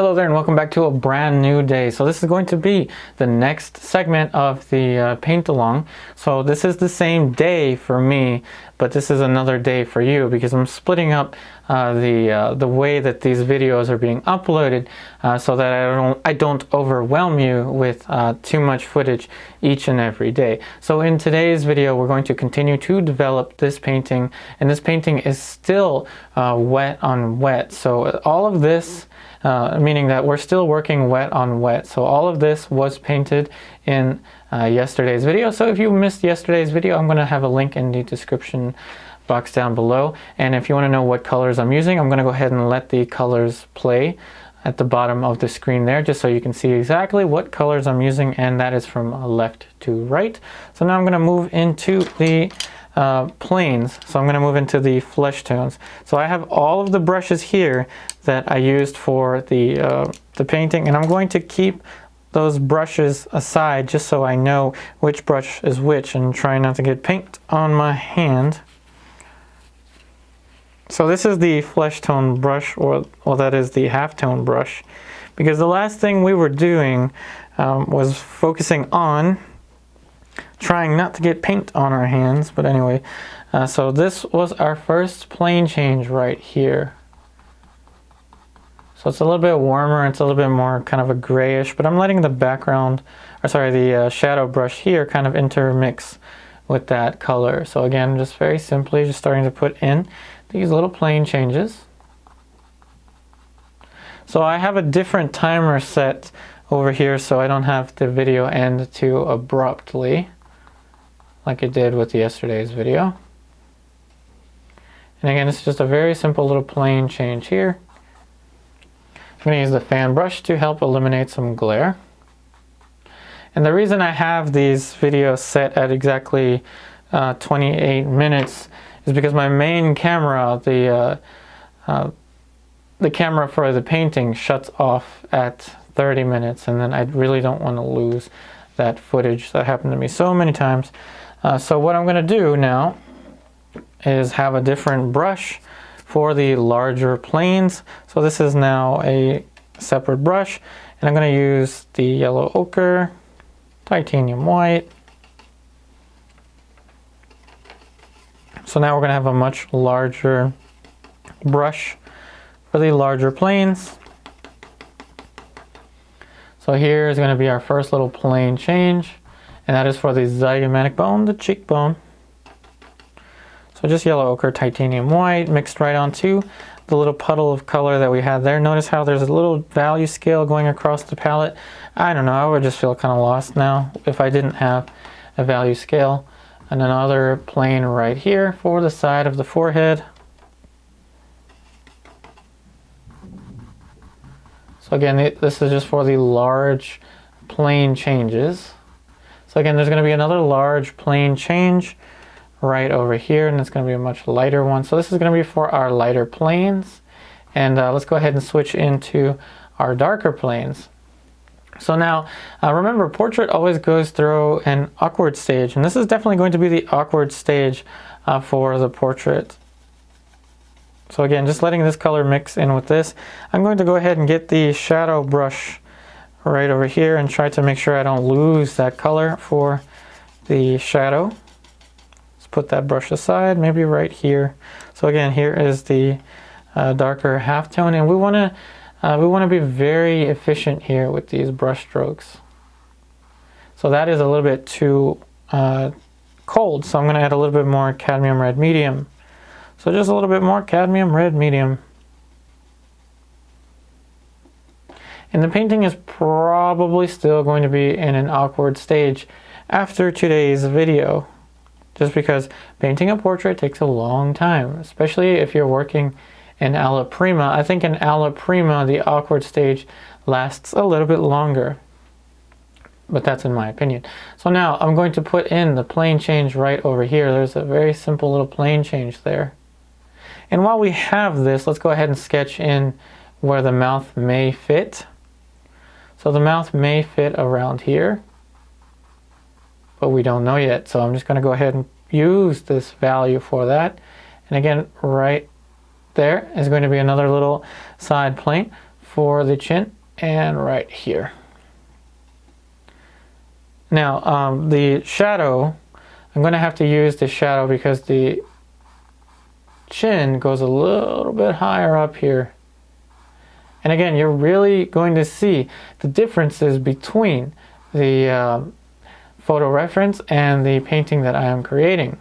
Hello there and welcome back to a brand new day. So this is going to be the next segment of the paint along. So this is the same day for me, but this is another day for you because I'm splitting up the way that these videos are being uploaded so that I don't overwhelm you with too much footage each and every day. So in today's video we're going to continue to develop this painting, and this painting is still wet on wet. So all of this meaning that we're still working wet on wet. So all of this was painted in yesterday's video. So if you missed yesterday's video, I'm going to have a link in the description box down below. And if you want to know what colors I'm using, I'm going to go ahead and let the colors play at the bottom of the screen there, just so you can see exactly what colors I'm using, and that is from left to right. So now I'm going to move into the planes. So I'm going to move into the flesh tones. So I have all of the brushes here that I used for the painting, and I'm going to keep those brushes aside just so I know which brush is which and try not to get paint on my hand. So this is the flesh tone brush, or well, that is the halftone brush, because the last thing we were doing was focusing on trying not to get paint on our hands. But anyway, so this was our first plane change right here. So it's a little bit warmer, it's a little bit more kind of a grayish, but I'm letting the background, or sorry, the shadow brush here kind of intermix with that color. So again, just very simply just starting to put in these little plane changes. So I have a different timer set over here so I don't have the video end too abruptly like it did with yesterday's video. And again, it's just a very simple little plane change here. I'm going to use the fan brush to help eliminate some glare. And the reason I have these videos set at exactly 28 minutes is because my main camera, the camera for the painting, shuts off at 30 minutes, and then I really don't want to lose that footage. That happened to me so many times. So what I'm going to do now is have a different brush for the larger planes. So this is now a separate brush, and I'm going to use the yellow ochre, titanium white. So now we're going to have a much larger brush for the larger planes. So here is going to be our first little plane change, and that is for the zygomatic bone, the cheekbone. So just yellow ochre, titanium white mixed right onto the little puddle of color that we had there. Notice how there's a little value scale going across the palette. I don't know, I would just feel kind of lost now if I didn't have a value scale. And another plane right here for the side of the forehead. So again, this is just for the large plane changes. So again, there's going to be another large plane change right over here, and it's going to be a much lighter one. So this is going to be for our lighter planes. And let's go ahead and switch into our darker planes. So now, remember, portrait always goes through an awkward stage, and this is definitely going to be the awkward stage for the portrait. So again, just letting this color mix in with this. I'm going to go ahead and get the shadow brush right over here and try to make sure I don't lose that color for the shadow. Let's put that brush aside, maybe right here. So again, here is the darker halftone, and we want to be very efficient here with these brush strokes. So that is a little bit too cold, so I'm going to add a little bit more cadmium red medium. So just a little bit more cadmium red medium. And the painting is probably still going to be in an awkward stage after today's video, just because painting a portrait takes a long time, especially if you're working in alla prima. I think in alla prima the awkward stage lasts a little bit longer, but that's in my opinion. So now I'm going to put in the plane change right over here. There's a very simple little plane change there. And while we have this, let's go ahead and sketch in where the mouth may fit. So the mouth may fit around here, but we don't know yet. So I'm just going to go ahead and use this value for that. And again, right there is going to be another little side plane for the chin and right here. Now the shadow, I'm going to have to use the shadow because the chin goes a little bit higher up here. And again, you're really going to see the differences between the photo reference and the painting that I am creating.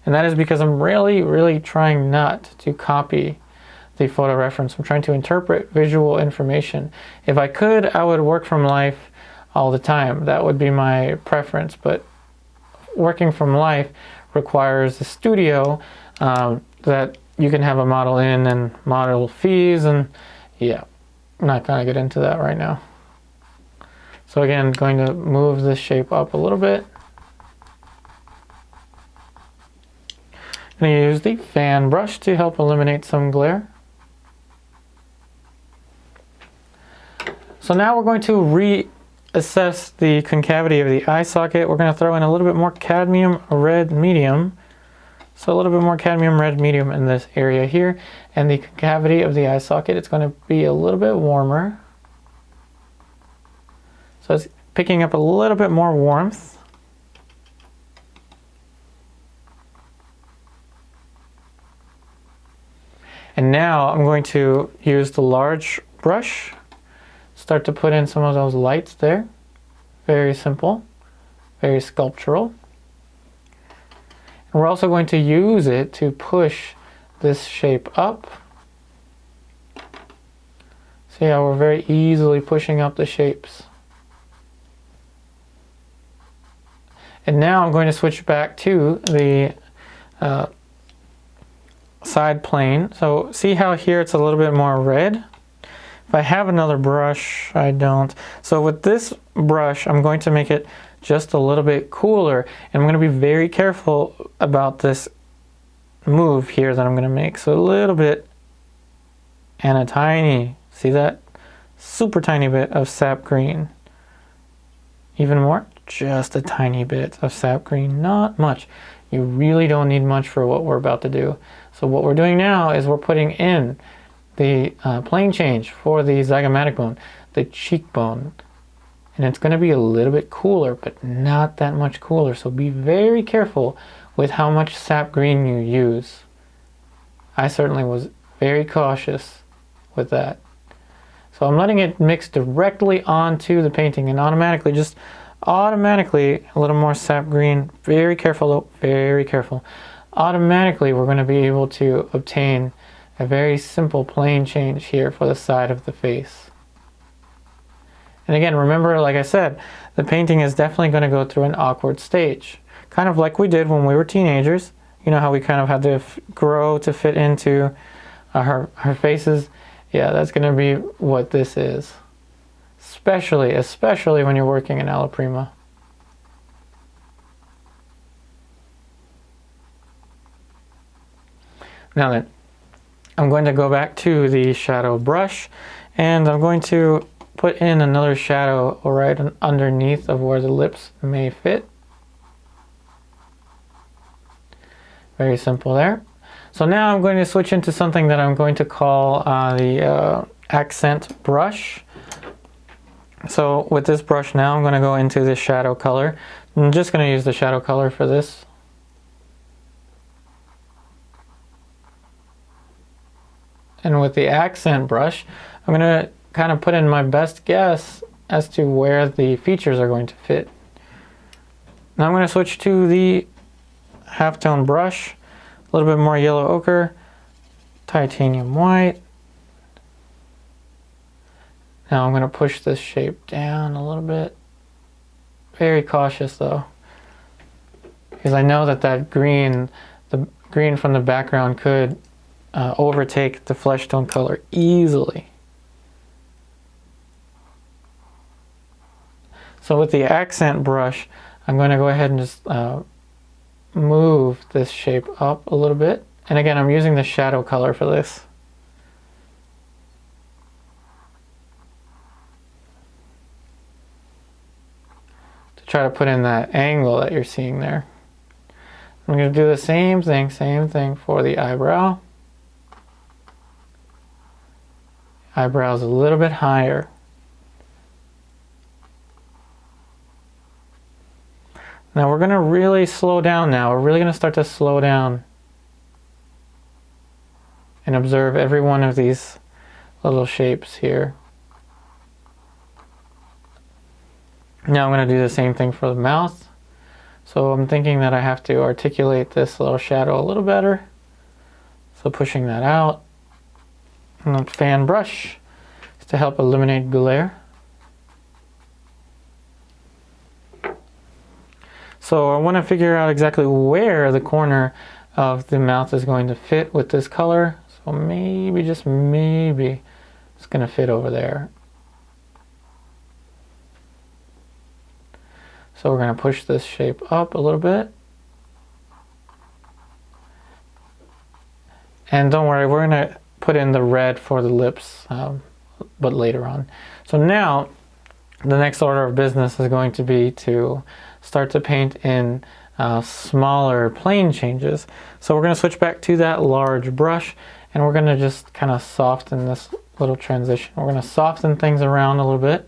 And that is because I'm really trying not to copy the photo reference. I'm trying to interpret visual information. If I could, I would work from life all the time. That would be my preference. But working from life requires a studio that you can have a model in and model fees, and yeah, I'm not going to get into that right now. So again, going to move this shape up a little bit. I'm going to use the fan brush to help eliminate some glare. So now we're going to reassess the concavity of the eye socket. We're going to throw in a little bit more cadmium red medium. So a little bit more cadmium red medium in this area here. And the concavity of the eye socket, it's going to be a little bit warmer. So it's picking up a little bit more warmth. And now I'm going to use the large brush, start to put in some of those lights there. Very simple, very sculptural. And we're also going to use it to push this shape up. See how we're very easily pushing up the shapes. And now I'm going to switch back to the side plane. So see how here it's a little bit more red? If I have another brush, I don't. So with this brush, I'm going to make it just a little bit cooler. And I'm going to be very careful about this move here that I'm going to make. So a little bit and a tiny, see that? Super tiny bit of sap green. Even more, just a tiny bit of sap green, not much. You really don't need much for what we're about to do. So what we're doing now is we're putting in the plane change for the zygomatic bone, the cheekbone. And it's going to be a little bit cooler, but not that much cooler. So be very careful with how much sap green you use. I certainly was very cautious with that. So I'm letting it mix directly onto the painting and automatically a little more sap green. Very careful though, very careful. Automatically we're going to be able to obtain a very simple plane change here for the side of the face. And again, remember, like I said, the painting is definitely going to go through an awkward stage. Kind of like we did when we were teenagers. You know how we kind of had to grow to fit into her faces? Yeah, that's going to be what this is. Especially when you're working in alla prima. Now then, I'm going to go back to the shadow brush and I'm going to put in another shadow right underneath of where the lips may fit. Very simple there. So now I'm going to switch into something that I'm going to call the accent brush. So with this brush now, I'm going to go into the shadow color. I'm just going to use the shadow color for this. And with the accent brush, I'm going to kind of put in my best guess as to where the features are going to fit. Now I'm going to switch to the halftone brush, a little bit more yellow ochre, titanium white. Now I'm going to push this shape down a little bit. Very cautious though, because I know that green, the green from the background could overtake the flesh tone color easily. So with the accent brush, I'm going to go ahead and just move this shape up a little bit. And again, I'm using the shadow color for this. To try to put in that angle that you're seeing there. I'm going to do the same thing for the eyebrow. eyebrows a little bit higher. Now we're going to really slow down now. We're really going to start to slow down and observe every one of these little shapes here. Now I'm going to do the same thing for the mouth. So I'm thinking that I have to articulate this little shadow a little better. So pushing that out. And then fan brush to help eliminate glare. So I want to figure out exactly where the corner of the mouth is going to fit with this color. So maybe, just maybe, it's going to fit over there. So we're going to push this shape up a little bit. And don't worry, we're going to put in the red for the lips, but later on. So now, the next order of business is going to be to start to paint in smaller plane changes. So we're going to switch back to that large brush, and we're going to just kind of soften this little transition. We're going to soften things around a little bit.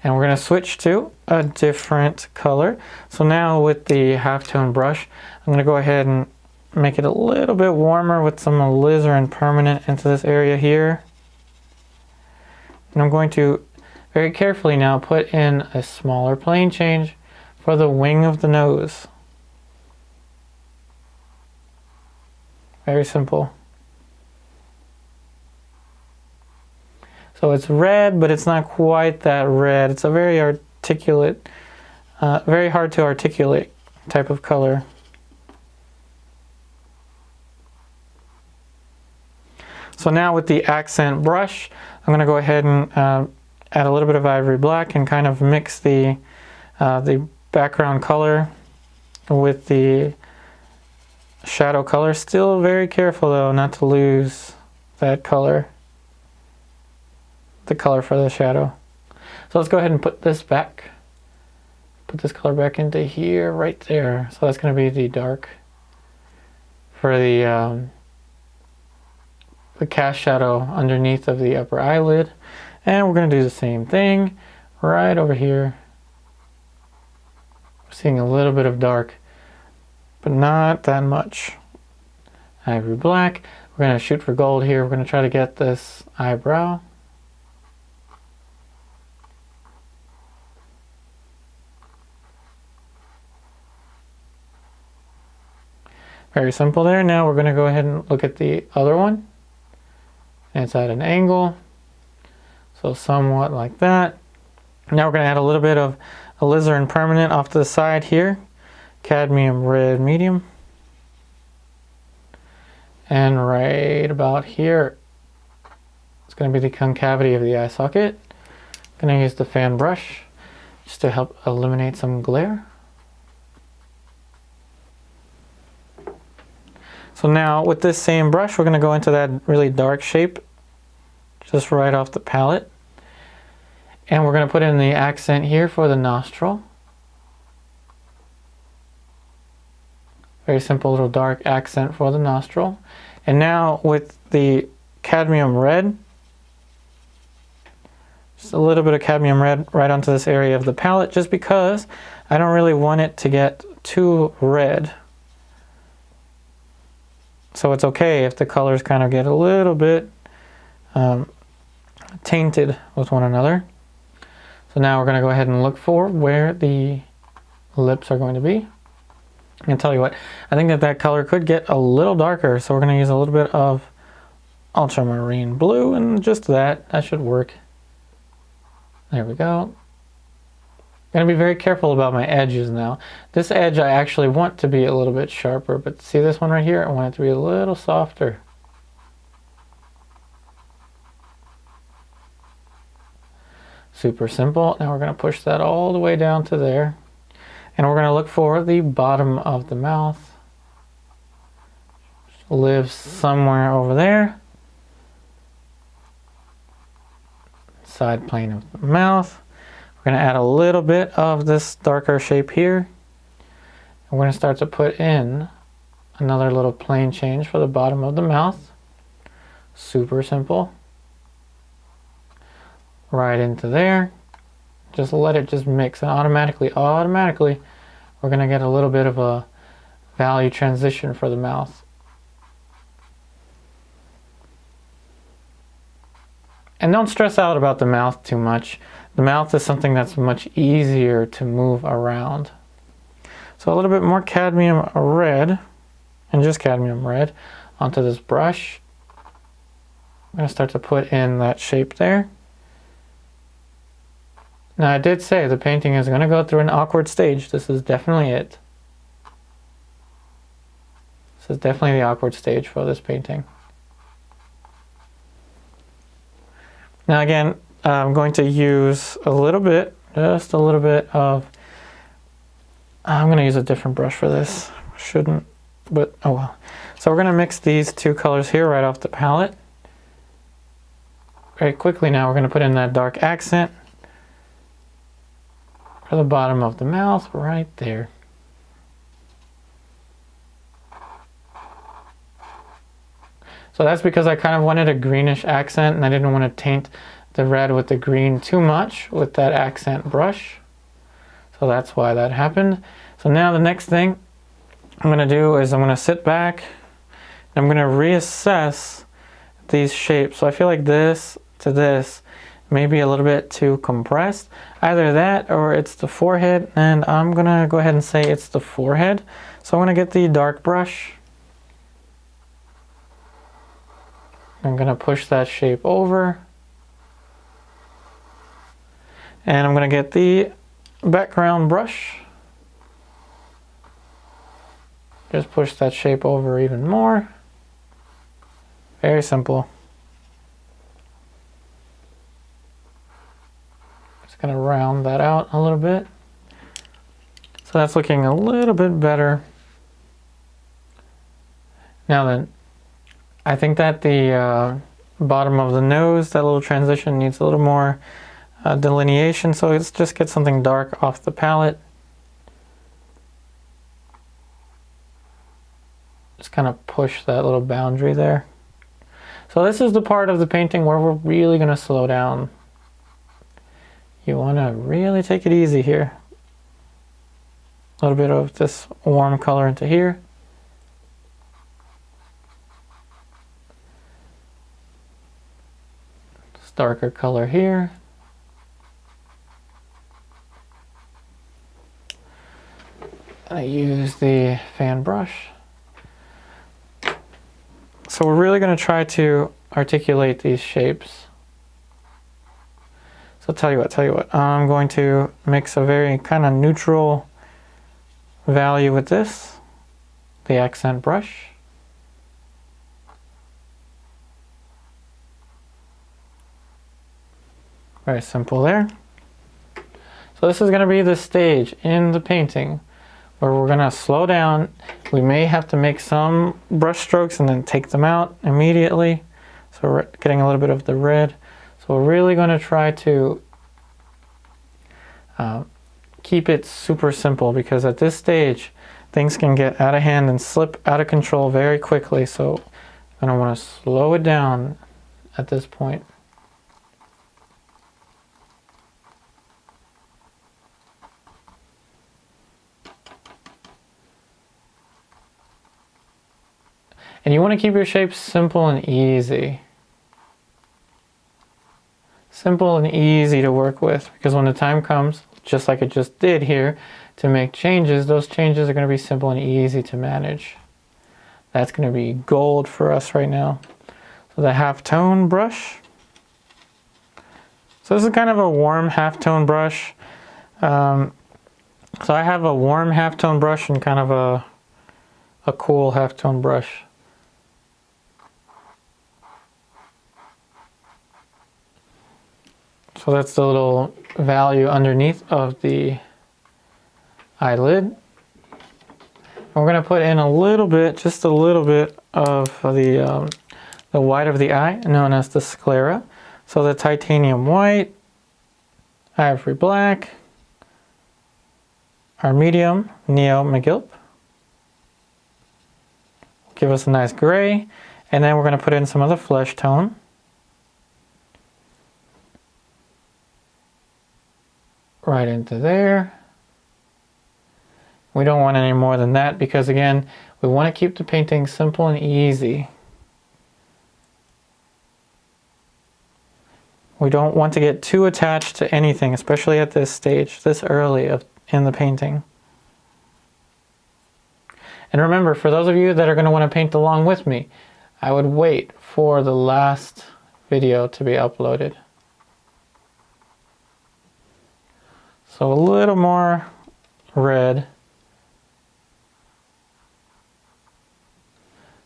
And we're going to switch to a different color. So now with the halftone brush, I'm going to go ahead and make it a little bit warmer with some alizarin permanent into this area here. And I'm going to very carefully now put in a smaller plane change for the wing of the nose. Very simple. So it's red, but it's not quite that red. It's a very articulate, very hard to articulate type of color. So now with the accent brush, I'm going to go ahead and add a little bit of ivory black and kind of mix the background color with the shadow color. Still very careful though not to lose that color. The color for the shadow. So let's go ahead and put this back. Put this color back into here, right there. So that's going to be the dark for the cast shadow underneath of the upper eyelid. And we're going to do the same thing right over here. We're seeing a little bit of dark, but not that much. Ivory black. We're going to shoot for gold here. We're going to try to get this eyebrow. Very simple there. Now we're going to go ahead and look at the other one. And it's at an angle. So somewhat like that. Now we're going to add a little bit of alizarin permanent off to the side here. Cadmium red medium. And right about here, it's going to be the concavity of the eye socket. I'm going to use the fan brush just to help eliminate some glare. So now with this same brush, we're going to go into that really dark shape, just right off the palette. And we're going to put in the accent here for the nostril. Very simple little dark accent for the nostril. And now with the cadmium red, just a little bit of cadmium red right onto this area of the palette, just because I don't really want it to get too red. So it's okay if the colors kind of get a little bit tainted with one another. So now we're going to go ahead and look for where the lips are going to be. And tell you what, I think that color could get a little darker, so we're going to use a little bit of ultramarine blue, and just that should work. There we go. I'm going to be very careful about my edges now. This edge I actually want to be a little bit sharper, but see this one right here? I want it to be a little softer. Super simple. Now we're going to push that all the way down to there. And we're going to look for the bottom of the mouth. Lives somewhere over there. Side plane of the mouth. We're going to add a little bit of this darker shape here. And we're going to start to put in another little plane change for the bottom of the mouth. Super simple. right into there. Just let it just mix, and automatically we're going to get a little bit of a value transition for the mouth. And don't stress out about the mouth too much. The mouth is something that's much easier to move around. So a little bit more cadmium red, and just cadmium red, onto this brush. I'm going to start to put in that shape there. Now I did say the painting is going to go through an awkward stage. This is definitely it. This is definitely the awkward stage for this painting. Now again, I'm going to use a little bit, just a little bit of, I'm going to use a different brush for this. Shouldn't, but oh well. So we're going to mix these two colors here right off the palette. Very quickly now we're going to put in that dark accent for the bottom of the mouth right there. So that's because I kind of wanted a greenish accent and I didn't want to taint the red with the green too much with that accent brush. So that's why that happened. So now the next thing I'm going to do is I'm going to sit back and I'm going to reassess these shapes. So I feel like this to this may be a little bit too compressed. Either that or it's the forehead, and I'm going to go ahead and say it's the forehead. So I'm going to get the dark brush. I'm going to push that shape over. And I'm going to get the background brush. Just push that shape over even more. Very simple. Just going to round that out a little bit. So that's looking a little bit better. Now then, I think that the bottom of the nose, that little transition needs a little more delineation, so let's just get something dark off the palette. Just kind of push that little boundary there. So this is the part of the painting where we're really going to slow down. You want to really take it easy here. A little bit of this warm color into here. Darker color here. I use the fan brush. So we're really going to try to articulate these shapes. So tell you what, I'm going to mix a very kind of neutral value with this, the accent brush. Very simple there. So this is going to be the stage in the painting where we're going to slow down. We may have to make some brush strokes and then take them out immediately. So we're getting a little bit of the red. So we're really going to try to keep it super simple, because at this stage things can get out of hand and slip out of control very quickly. So I'm going to want to slow it down at this point. And you want to keep your shapes simple and easy. Simple and easy to work with, because when the time comes, just like it just did here, to make changes, those changes are going to be simple and easy to manage. That's going to be gold for us right now. So the halftone brush. So this is kind of a warm halftone brush. So I have a warm halftone brush and kind of a cool halftone brush. So that's the little value underneath of the eyelid. We're going to put in a little bit, just a little bit of the white of the eye, known as the sclera. So the titanium white, ivory black, our medium Neo-Megilp. Give us a nice gray, and then we're going to put in some of the flesh tone. right into there. We don't want any more than that because again, we want to keep the painting simple and easy. We don't want to get too attached to anything, especially at this stage, this early in the painting. And remember, for those of you that are going to want to paint along with me, I would wait for the last video to be uploaded. So a little more red,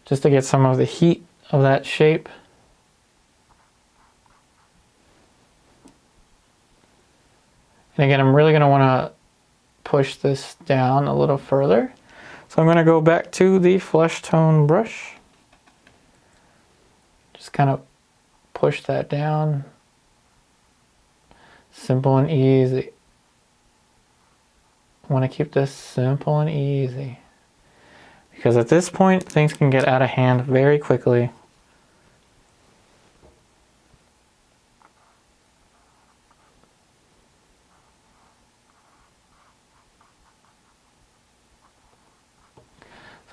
just to get some of the heat of that shape. And again, I'm really going to want to push this down a little further. So I'm going to go back to the flesh tone brush. Just kind of push that down. Simple and easy. I want to keep this simple and easy. Because at this point, things can get out of hand very quickly.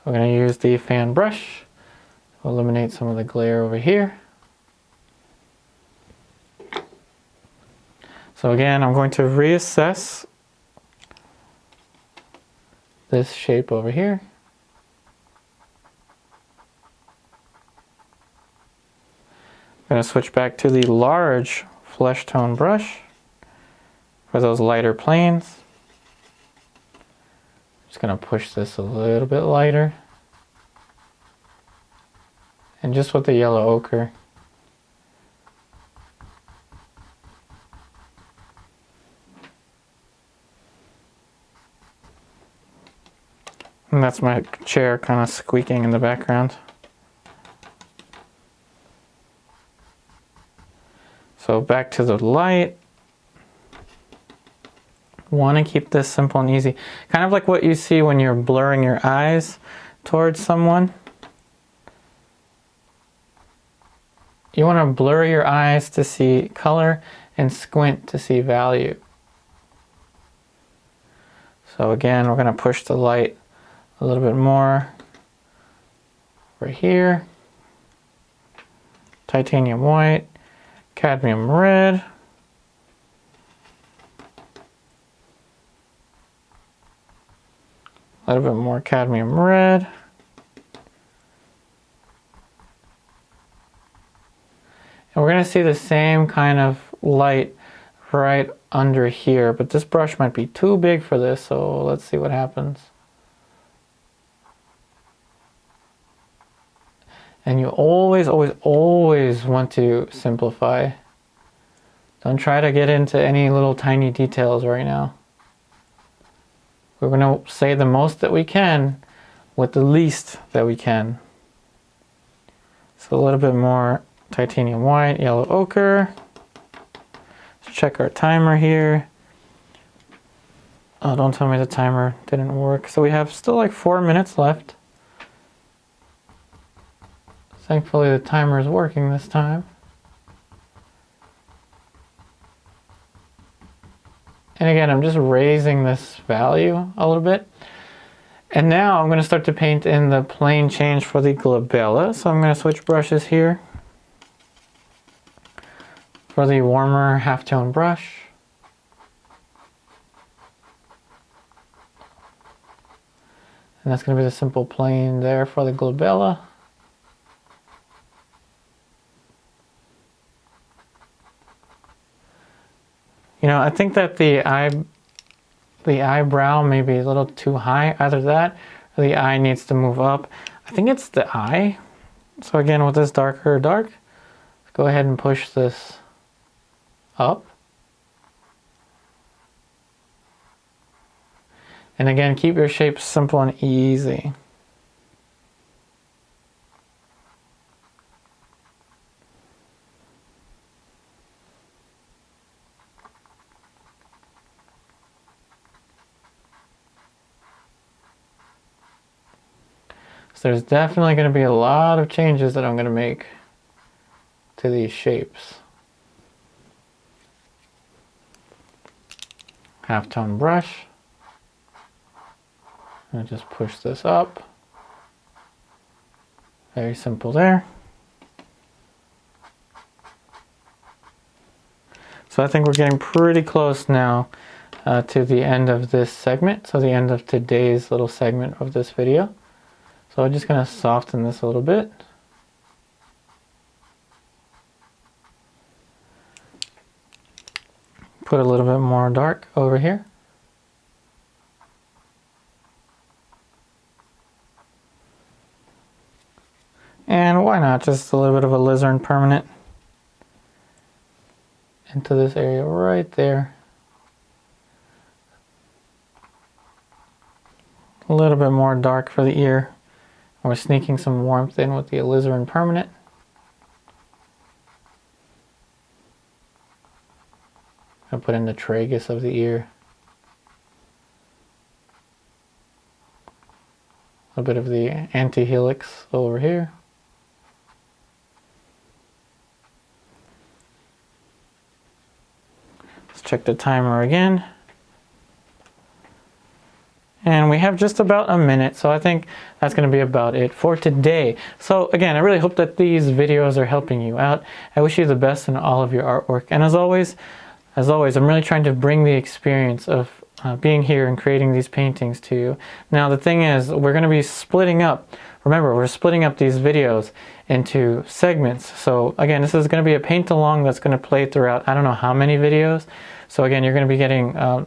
We're going to use the fan brush to eliminate some of the glare over here. So again, I'm going to reassess this shape over here. I'm going to switch back to the large flesh tone brush for those lighter planes. Just going to push this a little bit lighter. And just with the yellow ochre. And that's my chair kind of squeaking in the background. So back to the light. Want to keep this simple and easy. Kind of like what you see when you're blurring your eyes towards someone. You want to blur your eyes to see color and squint to see value. So again, we're going to push the light a little bit more over here. Titanium white, cadmium red. A little bit more cadmium red. And we're going to see the same kind of light right under here, but this brush might be too big for this, so let's see what happens. And you always, always, always want to simplify. Don't try to get into any little tiny details right now. We're going to say the most that we can with the least that we can. So a little bit more titanium white, yellow ochre. Let's check our timer here. Oh, don't tell me the timer didn't work. So we have still like 4 minutes left. Thankfully the timer is working this time. And again, I'm just raising this value a little bit. And now I'm going to start to paint in the plane change for the glabella. So I'm going to switch brushes here. For the warmer halftone brush. And that's going to be the simple plane there for the glabella. You know, I think that the eyebrow may be a little too high. Either that or the eye needs to move up. I think it's the eye. So again, with this darker dark, let's go ahead and push this up. And again, keep your shapes simple and easy. So there's definitely going to be a lot of changes that I'm going to make to these shapes. halftone brush. And just push this up. Very simple there. So I think we're getting pretty close now to the end of this segment. So the end of today's little segment of this video. So I'm just going to soften this a little bit. Put a little bit more dark over here. And why not just a little bit of Alizarin permanent into this area right there. A little bit more dark for the ear. We're sneaking some warmth in with the Alizarin permanent. I'll put in the tragus of the ear. A bit of the anti-helix over here. Let's check the timer again. And we have just about a minute, so I think that's going to be about it for today. So again, I really hope that these videos are helping you out. I wish you the best in all of your artwork. And as always, I'm really trying to bring the experience of being here and creating these paintings to you. Now the thing is, we're going to be splitting up. Remember, we're splitting up these videos into segments. So again, this is going to be a paint along that's going to play throughout I don't know how many videos. So again, you're going to be getting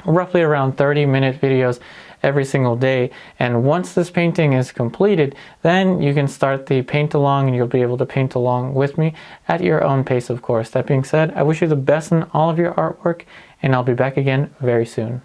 roughly around 30-minute videos every single day. And once this painting is completed, then you can start the paint along and you'll be able to paint along with me at your own pace, of course. That being said, I wish you the best in all of your artwork, and I'll be back again very soon.